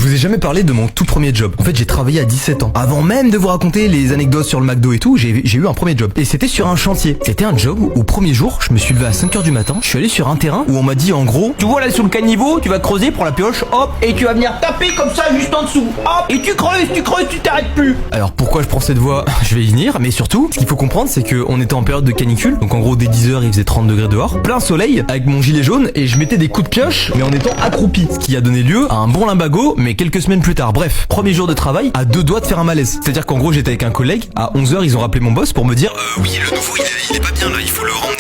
vous ai jamais parlé de mon tout premier job. En fait, j'ai travaillé à 17 ans. Avant même de vous raconter les anecdotes sur le McDo et tout, j'ai eu un premier job. Et c'était sur un chantier. C'était un job où, au premier jour, je me suis levé à 5h du matin. Je suis allé sur un terrain où on m'a dit en gros, Tu vois là sur le caniveau, tu vas creuser pour la pioche, hop, et tu vas venir taper comme ça juste en dessous, hop, et tu creuses, tu t'arrêtes plus. alors pourquoi je prends cette voie, je vais y venir, mais surtout, ce qu'il faut comprendre, c'est qu'on était en période de canicule, donc en gros dès 10h il faisait 30 degrés dehors, plein soleil, avec mon gilet jaune, et je mettais des coups de pioche, mais en étant accroupi, ce qui a donné lieu à un bon limbago, mais quelques semaines plus tard. Bref, premier jour de travail, à 2 doigts de faire un malaise. C'est-à-dire qu'en gros j'étais avec un collègue, à 11h ils ont rappelé mon boss pour me dire oui le nouveau il est pas bien là, il faut le ramener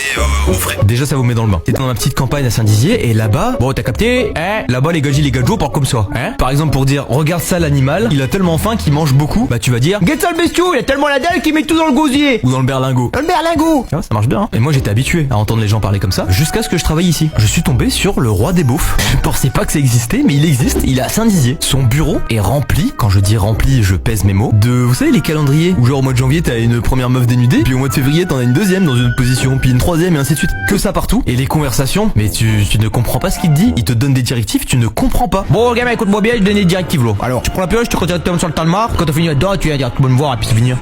au frais. Déjà ça vous met dans le bain. C'était dans ma petite campagne à Saint-Dizier, et là-bas, bon t'as capté, là-bas les gajis les gadgets parlent comme ça, Par exemple pour dire regarde ça l'animal, il a tellement faim qu'il mange beaucoup, bah tu vas dire Get ça le bestiau, il a tellement la dalle qu'il met tout dans le gosier. ou dans le berlingot. Le berlingot. Ah, ça marche bien, hein. Et moi j'étais habitué à entendre les gens parler comme ça, jusqu'à ce que je travaille ici. Je suis tombé sur le roi des beaufs. Je pensais pas que ça existait, mais il existe, il est à Saint-Dizier. Son bureau est rempli, quand je dis rempli, je pèse mes mots, de, vous savez les calendriers, où genre au mois de janvier t'as une première meuf dénudée, puis au mois de février t'en as une deuxième dans une autre position, puis une troisième et ainsi de suite. Que ça partout. Et les conversations, mais tu ne comprends pas ce qu'il te dit, il te donne des directives, tu ne comprends pas. Bon gamin, écoute-moi bien, je donne des directives là. Alors, tu prends la pioche, tu continues sur le talmar, quand t'as fini là-dedans, tu vas dire tu vas me voir et puis c'est fini.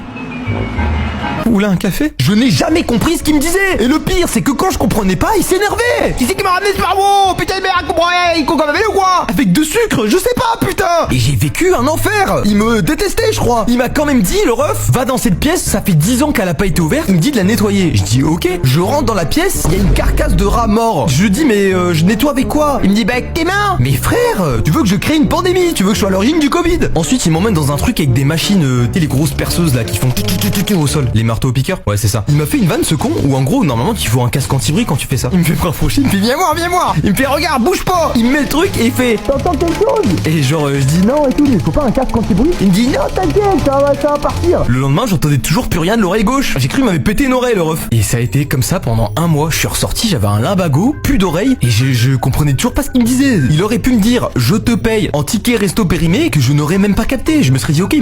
Oula, un café? Je n'ai jamais compris ce qu'il me disait. Et le pire, c'est que quand je comprenais pas, il s'énervait. Qui c'est qui m'a ramené ce parvo? Putain de merde, comprends rien, il court comme un vélo ou quoi? Avec de sucre, je sais pas, putain! Et j'ai vécu un enfer. Il me détestait, je crois. Il m'a quand même dit, le ref, va dans cette pièce, ça fait 10 ans qu'elle a pas été ouverte, il me dit de la nettoyer. Je dis ok, je rentre dans la pièce, il y a une carcasse de rat mort. Je dis mais je nettoie avec quoi? Il me dit bah avec tes mains. Mais frère, tu veux que je crée une pandémie? Tu veux que je sois à l'origine du Covid? Ensuite, il m'emmène dans un truc avec des machines, tu sais les grosses perceuses là qui font au sol. Les marteaux piqueurs? Ouais, c'est ça. Il m'a fait une vanne ce con où en gros, normalement, il faut un casque anti-bruit quand tu fais ça. Il me fait rapprocher, il me fait viens voir. Il me fait regarde, bouge pas. Il me met le truc et il fait t'entends quelque chose? Et genre je dis non et tout, il faut pas un casque anti-bruit. Il me dit non t'inquiète, ça va partir. Le lendemain, j'entendais toujours plus rien de l'oreille gauche. J'ai cru qu'il m'avait pété une oreille le ref. Et ça a été comme ça pendant un mois. Je suis ressorti, j'avais un limbago, plus d'oreilles et je comprenais toujours pas ce qu'il me disait. Il aurait pu me dire je te paye en ticket resto périmé que je n'aurais même pas capté. Je me serais dit ok.